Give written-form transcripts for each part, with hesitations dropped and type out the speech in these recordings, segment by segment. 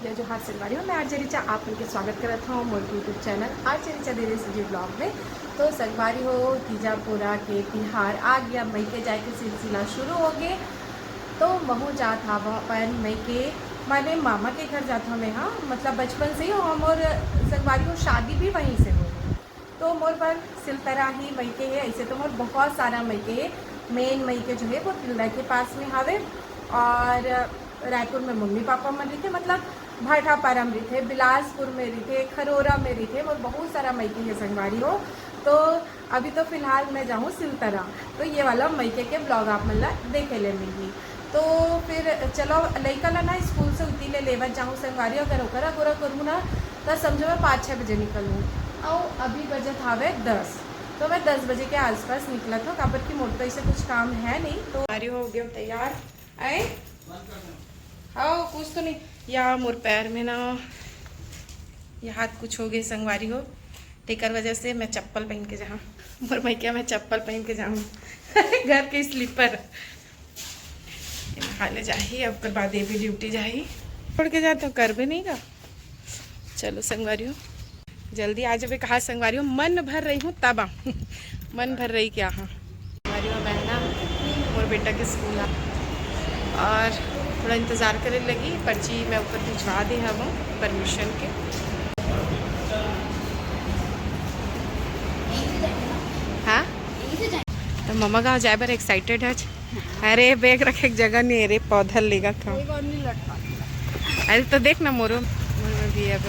जय जोहार संगवारी हो। मैं आज रिचा आप उनके स्वागत करता हूँ मोर यूट्यूब चैनल आज रिचा दे जी ब्लॉग में। तो संगवारी हो तीजापुरा के तिहार आ गया, मई के जाए के सिलसिला शुरू हो गए। तो महू जात हवा पर मई के माने मामा के घर जाता मैं, हाँ मतलब बचपन से ही हो मोर संगवारी हो, शादी भी वहीं से हो। तो मोर पर सिलतरा ही मई के है, ऐसे तो मोर बहुत सारा मई के है। मेन मई के जो है वो तिलदा के पास में हावे, और रायपुर में मम्मी पापा मन रही थे, मतलब भाटापारा में रही थे, बिलासपुर में रही थे, खरोरा में रही थे, और बहुत सारा मैके है संगवारी हो। तो अभी तो फिलहाल मैं जाऊँ सिलतरा, तो ये वाला मैके के ब्लॉग आप मतलब देखे ले मिली। तो फिर चलो लड़का ला ना स्कूल से उती ले लेवत जाऊँ संगवारी, अगर ओकरा गोरा करूँ ना तो समझो मैं 5-6 बजे निकलूँ, और अभी बजट हावे 10, तो मैं 10 बजे के आसपास निकला था, काबर की मोटर से कुछ काम है नहीं। तो हो गया तैयार आए। हाँ कुछ तो नहीं, या मोर पैर में ना ये हाथ कुछ हो गए संगवारी हो, तेकर वजह से मैं चप्पल पहन के जाऊँ। मोर मैं क्या मैं चप्पल पहन के जाऊँ घर के स्लीपर हाले जाही, अब कर बाद ये भी ड्यूटी जाही, छोड़ के जाते हो कर भी नहीं का। चलो संगवारी हो जल्दी आ जाए, कहा संगवारी हो मन भर रही हूँ तब आऊँ मन भर रही क्या। हाँ संगवारी हो बहना मोर बेटा के स्कूल आ, और थोड़ा इंतज़ार करने लगी, पर्ची मैं ऊपर भिजवा दी हूँ परमिशन के। हाँ तो मम्मा कहाँ जाए बार एक्साइटेड है। अरे बैग रखे जगह नहीं है रे, पौधा लेगा था। अरे तो देख ना मोरो मोर में भी अब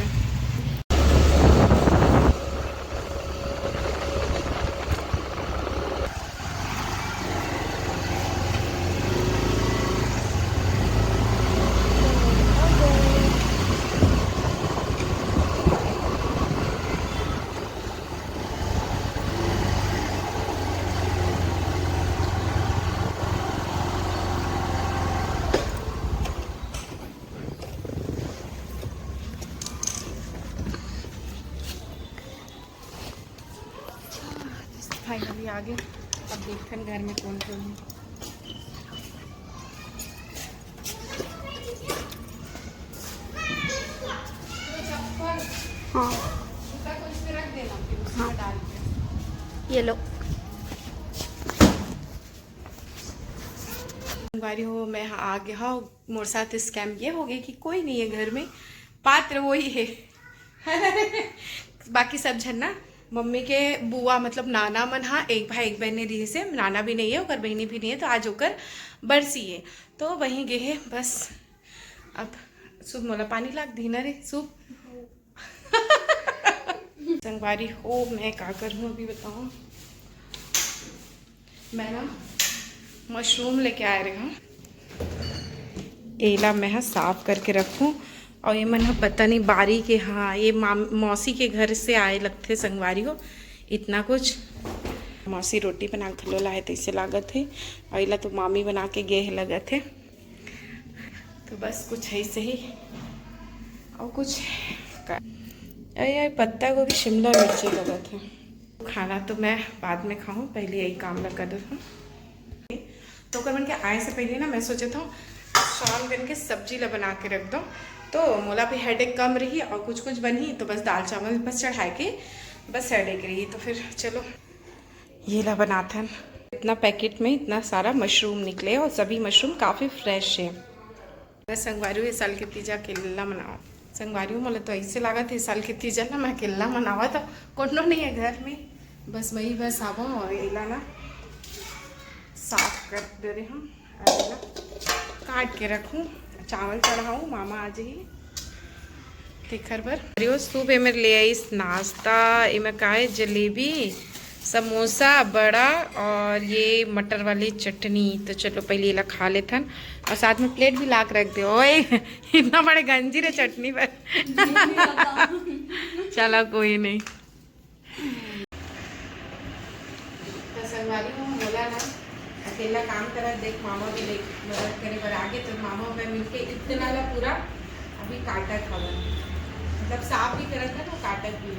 फाइनली आ गए। अब देखन घर में कौन कौन है। हाँ हाँ ये लो। बारी हो मैं आ गया हाँ, मोर साथ स्कैम ये हो गया कि कोई नहीं है घर में, पात्र वही है बाकी सब झन ना मम्मी के बुआ मतलब नाना मन, हाँ एक भाई एक बहन ने रही से, नाना भी नहीं है और बहनी भी नहीं है, तो आज होकर बरसी है तो वहीं गए है बस। अब सुबह मोला पानी लाग दी ना रे सुबह संगवारी हो मैं क्या करूँ अभी बताओ। मैं ना मशरूम लेके आए रहे हूँ, एला मैं साफ करके रखूँ, और ये मन पता नहीं बारी के, हाँ ये मौसी के घर से आए लगते संगवारी हो इतना कुछ। मौसी रोटी बना खलो लाए तो इसे लागत है, और इला तो मामी बना के गए लगत है, तो बस कुछ ऐसे ही और कुछ अरे पत्ता गोभी शिमला मिर्ची लगत है। खाना तो मैं बाद में खाऊं, पहले यही काम लगा कर दूँ। तो कर मन के आए से पहले ना मैं सोचा था शाम दिन के सब्जी ला बना के रख दो, तो मोला भी हेडेक कम रही और कुछ कुछ बनी, तो बस दाल चावल बस चढ़ा के बस हेडेक रही। तो फिर चलो ये ला बनाते हैं। इतना पैकेट में इतना सारा मशरूम निकले और सभी मशरूम काफ़ी फ्रेश है। बस संगवारी इस साल के तीजा केला मनाओ संगवारी मोला तो ऐसे लगा था इस साल के तीजा ना मैं केला मनावा था, कोनो नहीं है घर में, बस वही बस आवा और इला ना साफ कर दे रहे हम, काट के रखूँ, चावल चढ़ाऊँ मामा आ जाइए तिखर बर। अरे सुबह में ले आई नाश्ता, इमें का है जलेबी समोसा बड़ा और ये मटर वाली चटनी। तो चलो पहले ये खा लेते हैं, और साथ में प्लेट भी ला के रख दे। ओए इतना बड़े गंजी रे चटनी पर चलो कोई नहीं। तो संगवारी हूँ बोला ना अकेला काम करा, देख मामा भी देख मदद करे पर आगे, तो मामा मैं मिलके इतना ला पूरा अभी काटा खावा, मतलब साफ भी करा था तो काटत भी।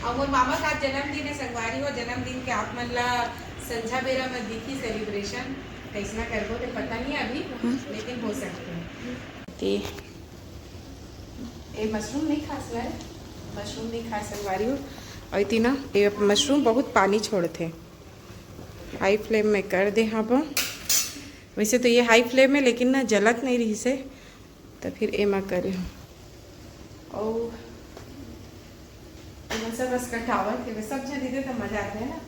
और मोर मामा का जन्मदिन है संगवारी हो, जन्मदिन के आप मन ला संझा बेरा में दिखी सेलिब्रेशन कैसना करबो तो पता नहीं अभी, लेकिन हो सकते हैं। ये मशरूम नहीं खा सकते, मशरूम नहीं खा संगवारी हो। और इतनी ना ये मशरूम बहुत पानी छोड़ते, हाई फ्लेम में कर दे। हाँ वो वैसे तो ये हाई फ्लेम में, लेकिन ना जलत नहीं रही से, तो फिर एमा करे और सब बस कटावत है सब जन दीदे तो मजा आते है ना।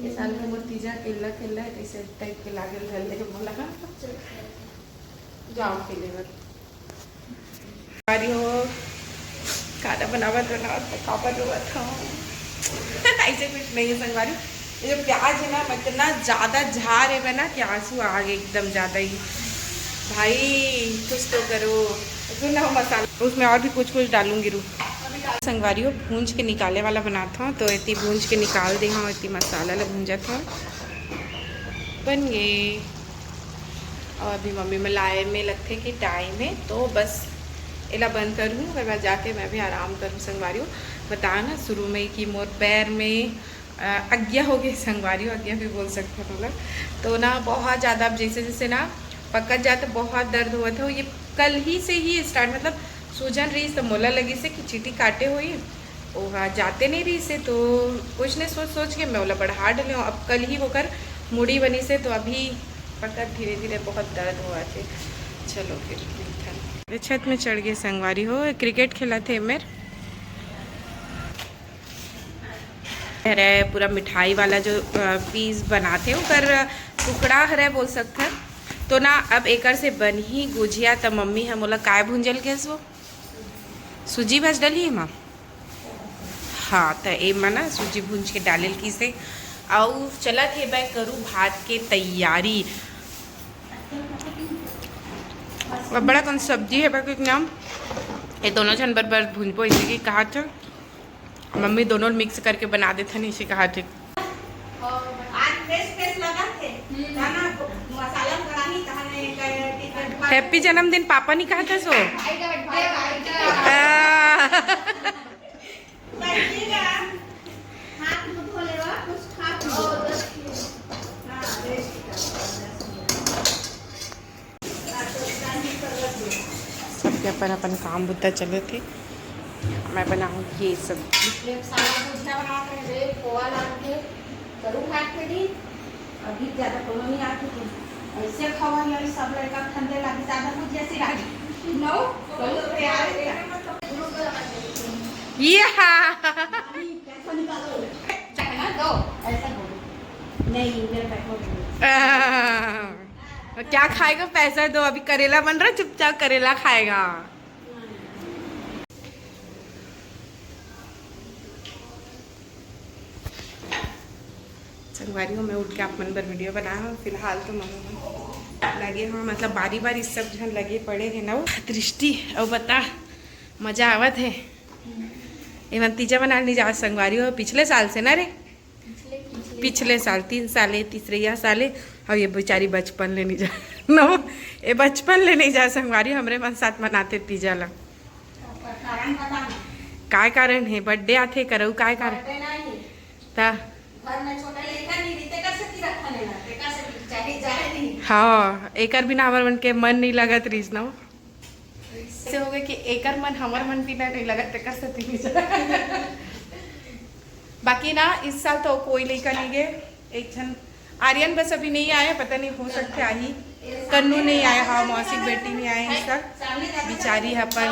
ये साल में वो तीजा केला केला है कैसे टाइप के लागल धर ले बोला जाओ के लिए हो खाना बनावत पकावत हुआ था ऐसे कुछ नहीं है संगवारी। ये जो प्याज है ना इतना ज़्यादा झार है ना कि आंसू आ गए एकदम ज़्यादा ही। भाई कुछ तो करो, उसमें ना मसाला उसमें और भी कुछ कुछ डालूंगी रू संगवारी हो। भूंज के निकाले वाला बनाता हूँ तो इतनी भूंज के निकाल दे। हाँ इतनी मसाला ला भूंजा था बन गए। और अभी मम्मी मिलाए में लगते कि टाइम है तो बस इला बंद करूँ, फिर मैं जाके मैं भी आराम करूँ संगवारी हो। बताया ना शुरू में कि मोर पैर में अज्ञा हो गई संगवारी हो, अज्ञा भी बोल सकते हैं लोग। तो ना बहुत ज़्यादा अब जैसे जैसे ना पकड़ जाते बहुत दर्द हुआ था। ये कल ही से ही स्टार्ट, मतलब सूजन रही तो मोला लगी से कि चीटी काटे हुई वो जाते नहीं रही से, तो कुछ ने सोच सोच के मैं बोला बढ़ा डले। अब कल ही होकर मुड़ी बनी से तो अभी पकड़ धीरे धीरे बहुत दर्द हुआ थे। चलो फिर छत में चढ़ गए संगवारी हो। क्रिकेट खेला थे मेरे अरे पूरा मिठाई वाला जो पीस बनाते हो कर टुकड़ा हरे बोल सकते हैं। तो ना अब एकर से बन ही गुजिया तो मम्मी हम बोला काय भूंजल गैस वो सूजी भज डली है माँ। हाँ तो एमा ना सूजी भूंज के डाले की से और चला थे मैं करूँ भात के तैयारी। अब बड़ा कौन सब्जी है बाकी नाम ये दोनों जन बराबर भूंजबो इसी की कहा था मम्मी, दोनों मिक्स करके बना देते नहीं इसी कहा थे। हैप्पी जन्मदिन पापा ने कहा था सो सबके अपन अपन काम बुद्धा चले थे। मैं बनाऊँ ये सब्जी अभी ज़्यादा कोनो नहीं आती थी ऐसे खवा यार सब लड़का ठंडे लगी ज़्यादा कुछ जैसे राजी नो तो यार ये पैसा निकालो चाहना दो ऐसा बोलो नहीं मेरे पैसा क्या खाएगा पैसा दो। अभी करेला बन रहा चुपचाप करेला खाएगा। संगवारी हो मैं उठ के आप मन पर वीडियो बनाया हूँ। फिलहाल तो मम्मी लगे हाँ मतलब बारी बारी सब जन लगे पड़े हैं ना वो दृष्टि और बता मजा आवत है। ये नतीजा बना नहीं जा संगवारी हो पिछले साल से ना रे पिछले साल 3 साल तीसरे या साले और ये बेचारी बचपन ले नहीं जा नो ये बचपन ले नहीं जा संगवारी हमरे मन साथ मनाते तीजा ला। काय कारण है बर्थडे आते करो काय कारण ता हाँ एकर बिना हमार मन के मन नहीं लगत रहीस ना ऐसे हो गए कि एकर मन हमार मन बिना नहीं लगत कर सकती। बाकी ना इस साल तो कोई लेकर नहीं गए। एक जन आर्यन बस अभी नहीं आया, पता नहीं हो सकते आई कन्नू नहीं आया। हाँ मौसी बेटी नहीं आए इस साल बेचारी अपन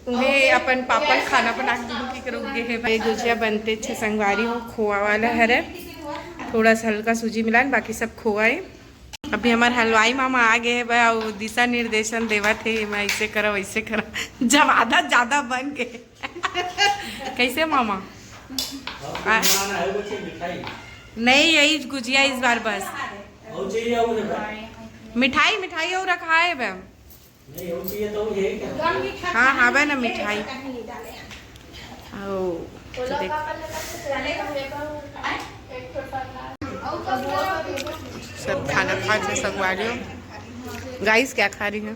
उन्हें अपन पापा खाना बना के करोगे है। गुजिया बनते छे संगवारी हो खोआ वाला है थोड़ा सा हल्का सूजी मिला बाकी सब खोआ है। अभी हमारे हलवाई मामा आ गए हैं भाई और दिशा निर्देशन देवा थे मैं ऐसे करो वैसे करो जब आधा ज़्यादा बन गए कैसे मामा नहीं यही गुजिया इस बार बस मिठाई मिठाई और रखा है मैम हाँ हाँ भाई ना मिठाई ओ सब खाना खा से संगवारी हो। गाइस क्या खा रही है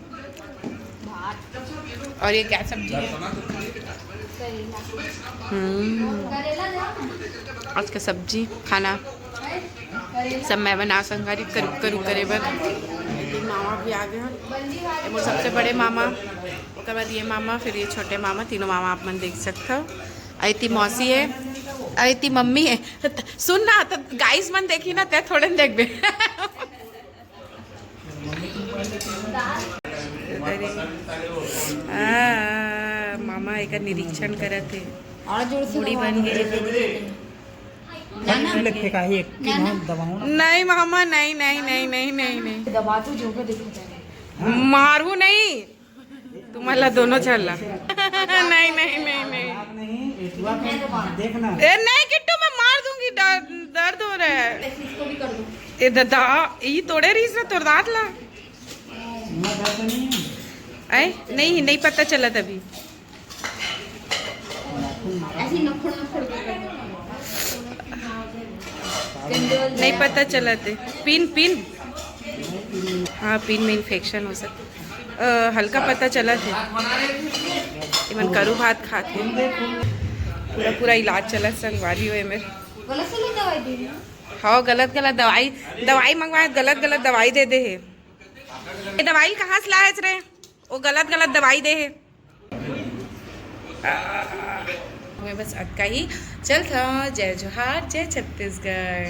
और ये क्या सब्जी है आज का सब्जी खाना सब मैं बना संगवारी करू करे बर। मामा भी आ गए हैं वो सबसे बड़े मामा उसके बाद ये मामा, फिर ये छोटे मामा, तीनों मामा आप मन देख सकते हो। आयती मौसी है, आयती मम्मी है। सुन ना, तो गाइस मन देखी ना ते थोड़े न देखबे। मामा एक निरीक्षण करे थे, बूढ़ी बन गई। नहीं मामा, नहीं नहीं नहीं नहीं नहीं नहीं, दबा तो जो देखो मारू नहीं तुम्हारा दोनों चल। नहीं नहीं नहीं नहीं देखना ए नहीं किट्टू, मैं मार दूंगी, दर्द हो रहा है। इसको भी कर दो। ए दादा ये तोड़े रही से तोड़ दांत ला। ऐ नहीं नहीं पता चला तभी, ऐसे नखड़ नखड़ के कर दो। नहीं पता चला थे। पिन पिन, हाँ पिन में इन्फेक्शन हो सकता। हल्का पता चला थे, इमन करू भात खाते, पूरा पूरा इलाज चला संगवारी हुए मेरे। गलत से दवाई दे दी। हाँ गलत गलत दवाई, दवाई मंगवाए गलत गलत दवाई दे दे है। ये दवाई कहाँ से लाए रे, वो गलत गलत दवाई दे है। मैं बस अक्का ही चल था। जय जोहार, जय छत्तीसगढ़।